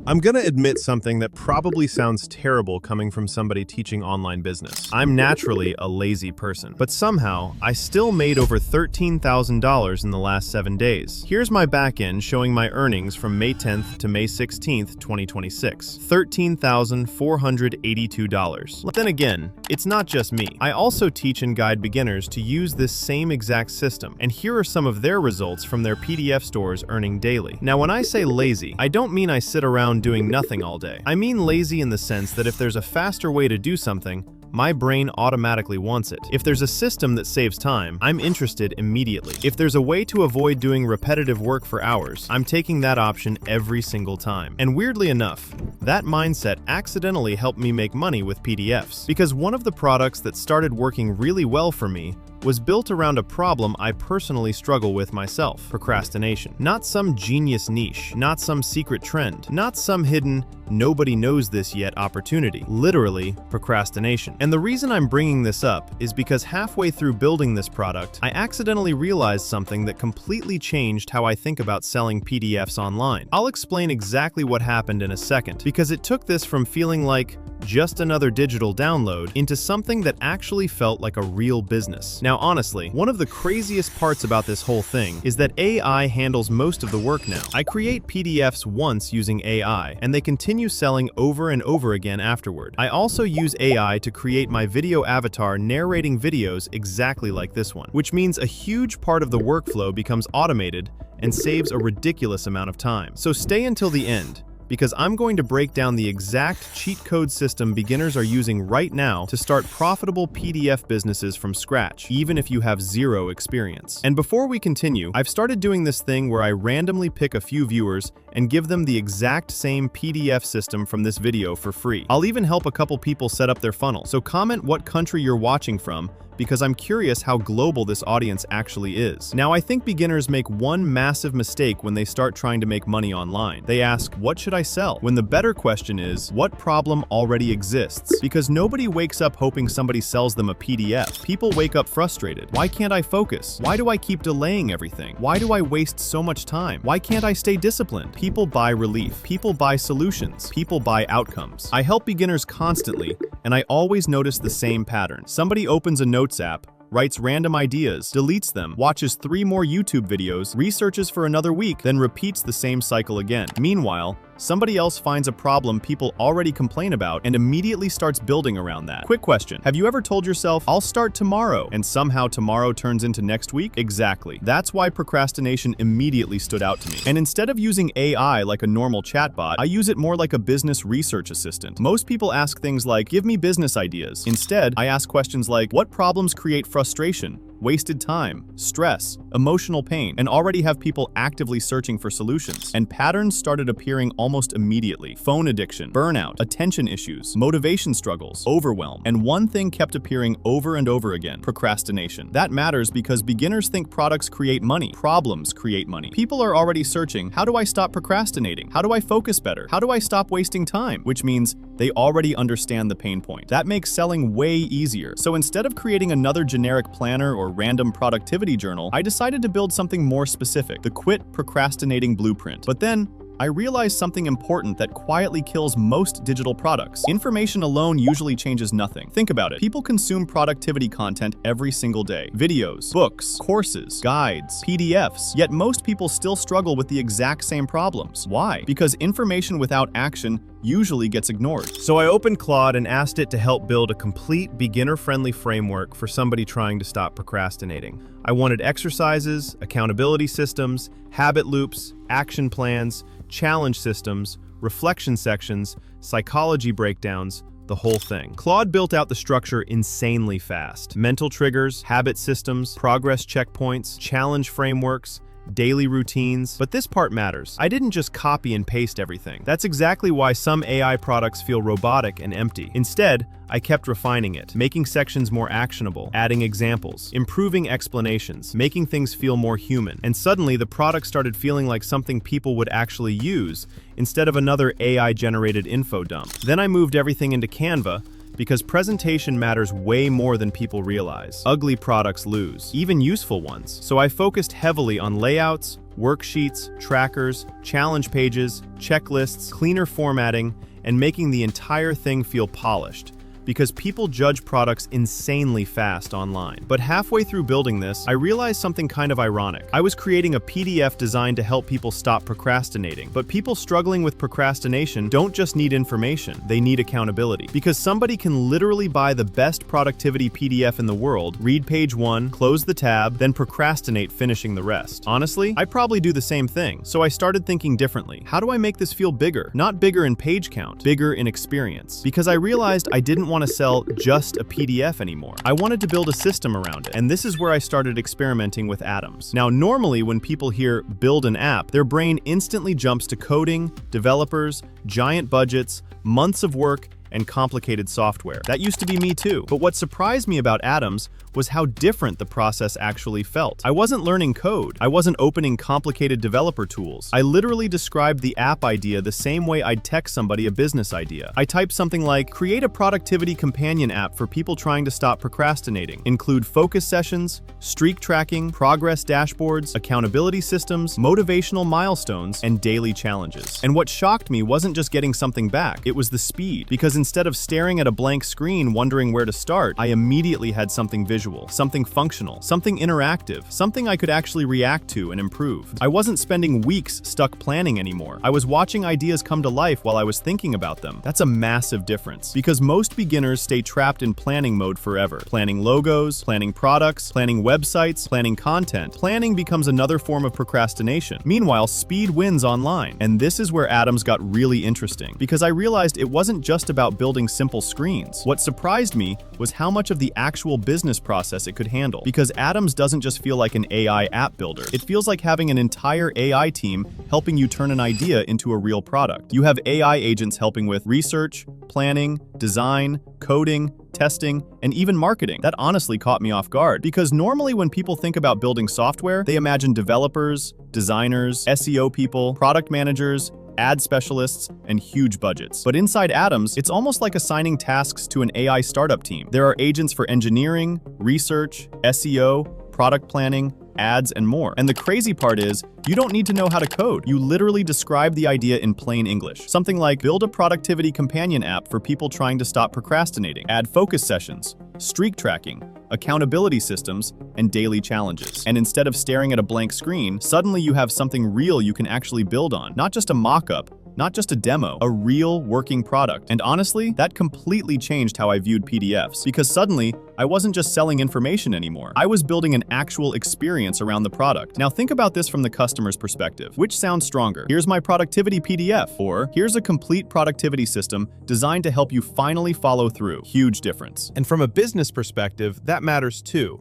I'm gonna admit something that probably sounds terrible coming from somebody teaching online business. I'm naturally a lazy person, but somehow I still made over $13,000 in the last 7 days. Here's my back end showing my earnings from May 10th to May 16th, 2026. $13,482. But then again, it's not just me. I also teach and guide beginners to use this same exact system, and here are some of their results from their PDF stores earning daily. Now, when I say lazy, I don't mean I sit around doing nothing all day. I mean lazy in the sense that if there's a faster way to do something, my brain automatically wants it. If there's a system that saves time, I'm interested immediately. If there's a way to avoid doing repetitive work for hours, I'm taking that option every single time. And weirdly enough, that mindset accidentally helped me make money with PDFs. Because one of the products that started working really well for me was built around a problem I personally struggle with myself: procrastination. Not some genius niche, not some secret trend, not some hidden, nobody knows this yet opportunity. Literally, procrastination. And the reason I'm bringing this up is because halfway through building this product, I accidentally realized something that completely changed how I think about selling PDFs online. I'll explain exactly what happened in a second, because it took this from feeling like just another digital download into something that actually felt like a real business. Now, honestly, one of the craziest parts about this whole thing is that AI handles most of the work now. I create PDFs once using AI, and they continue selling over and over again afterward. I also use AI to create my video avatar narrating videos exactly like this one, which means a huge part of the workflow becomes automated and saves a ridiculous amount of time. So stay until the end, because I'm going to break down the exact cheat code system beginners are using right now to start profitable PDF businesses from scratch, even if you have zero experience. And before we continue, I've started doing this thing where I randomly pick a few viewers and give them the exact same PDF system from this video for free. I'll even help a couple people set up their funnel. So comment what country you're watching from, because I'm curious how global this audience actually is. Now, I think beginners make one massive mistake when they start trying to make money online. They ask, what should I sell? When the better question is, what problem already exists? Because nobody wakes up hoping somebody sells them a PDF. People wake up frustrated. Why can't I focus? Why do I keep delaying everything? Why do I waste so much time? Why can't I stay disciplined? People buy relief. People buy solutions. People buy outcomes. I help beginners constantly, and I always notice the same pattern. Somebody opens a Notes app, writes random ideas, deletes them, watches 3 more YouTube videos, researches for another week, then repeats the same cycle again. Meanwhile, somebody else finds a problem people already complain about and immediately starts building around that. Quick question. Have you ever told yourself, I'll start tomorrow, and somehow tomorrow turns into next week? Exactly. That's why procrastination immediately stood out to me. And instead of using AI like a normal chatbot, I use it more like a business research assistant. Most people ask things like, give me business ideas. Instead, I ask questions like, what problems create frustration, wasted time, stress, emotional pain, and already have people actively searching for solutions. And patterns started appearing almost immediately. Phone addiction, burnout, attention issues, motivation struggles, overwhelm. And one thing kept appearing over and over again: procrastination. That matters because beginners think products create money. Problems create money. People are already searching, how do I stop procrastinating? How do I focus better? How do I stop wasting time? Which means they already understand the pain point. That makes selling way easier. So instead of creating another generic planner or random productivity journal, I decided to build something more specific: the Quit Procrastinating Blueprint. But then, I realized something important that quietly kills most digital products. Information alone usually changes nothing. Think about it. People consume productivity content every single day. Videos, books, courses, guides, PDFs. Yet most people still struggle with the exact same problems. Why? Because information without action usually gets ignored. So I opened Claude and asked it to help build a complete beginner-friendly framework for somebody trying to stop procrastinating. I wanted exercises, accountability systems, habit loops, action plans, challenge systems, reflection sections, psychology breakdowns, the whole thing. Claude built out the structure insanely fast. Mental triggers, habit systems, progress checkpoints, challenge frameworks, daily routines. But this part matters. I didn't just copy and paste everything. That's exactly why some AI products feel robotic and empty. Instead, I kept refining it, making sections more actionable, adding examples, improving explanations, making things feel more human. And suddenly, the product started feeling like something people would actually use instead of another AI-generated info dump. Then I moved everything into Canva, because presentation matters way more than people realize. Ugly products lose, even useful ones. So I focused heavily on layouts, worksheets, trackers, challenge pages, checklists, cleaner formatting, and making the entire thing feel polished. Because people judge products insanely fast online. But halfway through building this, I realized something kind of ironic. I was creating a PDF designed to help people stop procrastinating. But people struggling with procrastination don't just need information, they need accountability. Because somebody can literally buy the best productivity PDF in the world, read page 1, close the tab, then procrastinate finishing the rest. Honestly, I probably do the same thing. So I started thinking differently. How do I make this feel bigger? Not bigger in page count, bigger in experience. Because I realized I didn't want to sell just a PDF anymore. I wanted to build a system around it, and this is where I started experimenting with atoms. Now, normally when people hear build an app, their brain instantly jumps to coding, developers, giant budgets, months of work, and complicated software. That used to be me too. But what surprised me about Atoms was how different the process actually felt. I wasn't learning code. I wasn't opening complicated developer tools. I literally described the app idea the same way I'd text somebody a business idea. I typed something like, create a productivity companion app for people trying to stop procrastinating. Include focus sessions, streak tracking, progress dashboards, accountability systems, motivational milestones, and daily challenges. And what shocked me wasn't just getting something back, it was the speed. Because instead of staring at a blank screen wondering where to start, I immediately had something visual, something functional, something interactive, something I could actually react to and improve. I wasn't spending weeks stuck planning anymore. I was watching ideas come to life while I was thinking about them. That's a massive difference, because most beginners stay trapped in planning mode forever. Planning logos, planning products, planning websites, planning content. Planning becomes another form of procrastination. Meanwhile, speed wins online. And this is where Atoms got really interesting, because I realized it wasn't just about building simple screens. What surprised me was how much of the actual business process it could handle. Because Atoms doesn't just feel like an AI app builder. It feels like having an entire AI team helping you turn an idea into a real product. You have AI agents helping with research, planning, design, coding, testing, and even marketing. That honestly caught me off guard, because normally when people think about building software, they imagine developers, designers, SEO people, product managers, ad specialists, and huge budgets. But inside Atoms, it's almost like assigning tasks to an AI startup team. There are agents for engineering, research, SEO, product planning, ads, and more. And the crazy part is, you don't need to know how to code. You literally describe the idea in plain English. Something like, build a productivity companion app for people trying to stop procrastinating. Add focus sessions, streak tracking, accountability systems, and daily challenges. And instead of staring at a blank screen, suddenly you have something real you can actually build on. Not just a mock-up, not just a demo, a real working product. And honestly, that completely changed how I viewed PDFs, because suddenly, I wasn't just selling information anymore. I was building an actual experience around the product. Now think about this from the customer's perspective. Which sounds stronger? Here's my productivity PDF, or here's a complete productivity system designed to help you finally follow through. Huge difference. And from a business perspective, that matters too,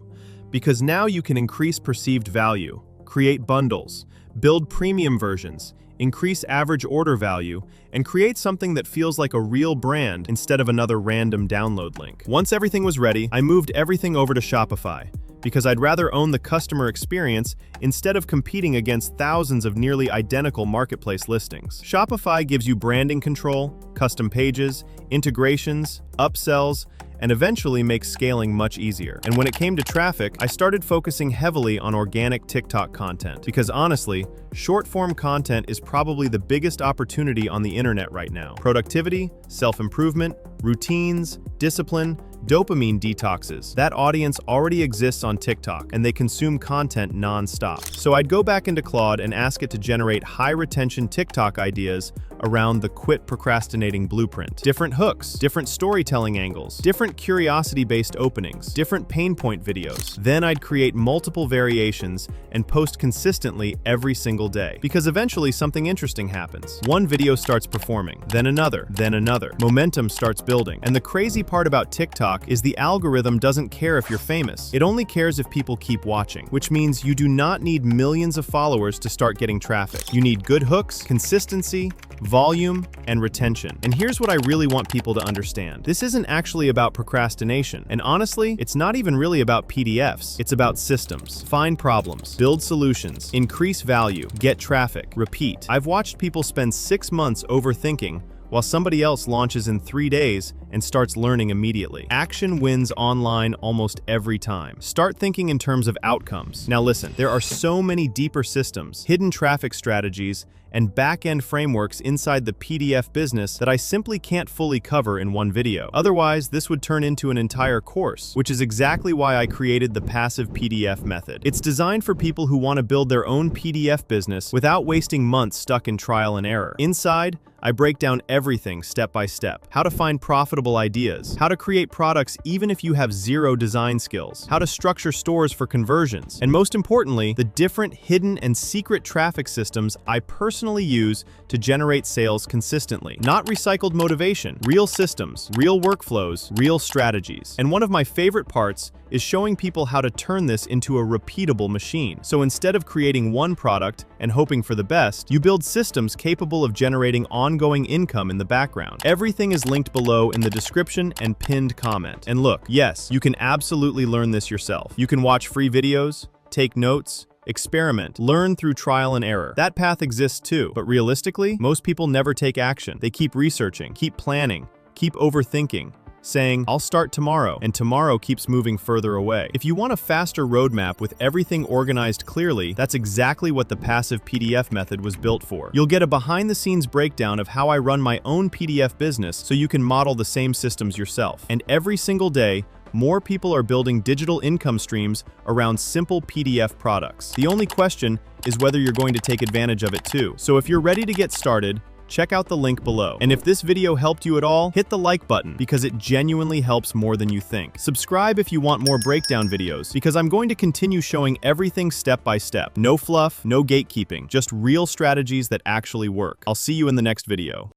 because now you can increase perceived value, create bundles, build premium versions, increase average order value, and create something that feels like a real brand instead of another random download link. Once everything was ready, I moved everything over to Shopify, because I'd rather own the customer experience instead of competing against thousands of nearly identical marketplace listings. Shopify gives you branding control, custom pages, integrations, upsells, and eventually makes scaling much easier. And when it came to traffic, I started focusing heavily on organic TikTok content, because honestly, short-form content is probably the biggest opportunity on the internet right now. Productivity, self-improvement, routines, discipline, dopamine detoxes. That audience already exists on TikTok, and they consume content non-stop. So I'd go back into Claude and ask it to generate high-retention TikTok ideas around the quit procrastinating blueprint. Different hooks, different storytelling angles, different curiosity-based openings, different pain point videos. Then I'd create multiple variations and post consistently every single day. Because eventually something interesting happens. One video starts performing, then another, then another. Momentum starts building. And the crazy part about TikTok is the algorithm doesn't care if you're famous. It only cares if people keep watching, which means you do not need millions of followers to start getting traffic. You need good hooks, consistency, volume, and retention. And here's what I really want people to understand. This isn't actually about procrastination. And honestly, it's not even really about PDFs. It's about systems. Find problems, build solutions, increase value, get traffic, repeat. I've watched people spend 6 months overthinking while somebody else launches in 3 days and starts learning immediately. Action wins online almost every time. Start thinking in terms of outcomes. Now listen, there are so many deeper systems, hidden traffic strategies, and back-end frameworks inside the PDF business that I simply can't fully cover in one video. Otherwise, this would turn into an entire course, which is exactly why I created the passive PDF method. It's designed for people who want to build their own PDF business without wasting months stuck in trial and error. Inside, I break down everything step by step. How to find profitable ideas, how to create products even if you have zero design skills, how to structure stores for conversions, and most importantly, the different hidden and secret traffic systems I personally use to generate sales consistently. Not recycled motivation, real systems, real workflows, real strategies. And one of my favorite parts is showing people how to turn this into a repeatable machine. So instead of creating one product and hoping for the best, you build systems capable of generating ongoing income in the background. Everything is linked below in the description and pinned comment. And look, yes, you can absolutely learn this yourself. You can watch free videos, take notes, experiment, learn through trial and error. That path exists too, but realistically, most people never take action. They keep researching, keep planning, keep overthinking, saying, I'll start tomorrow, and tomorrow keeps moving further away. If you want a faster roadmap with everything organized clearly, that's exactly what the passive PDF method was built for. You'll get a behind-the-scenes breakdown of how I run my own PDF business so you can model the same systems yourself. And every single day, more people are building digital income streams around simple PDF products. The only question is whether you're going to take advantage of it too. So if you're ready to get started, check out the link below. And if this video helped you at all, hit the like button because it genuinely helps more than you think. Subscribe if you want more breakdown videos because I'm going to continue showing everything step by step. No fluff, no gatekeeping, just real strategies that actually work. I'll see you in the next video.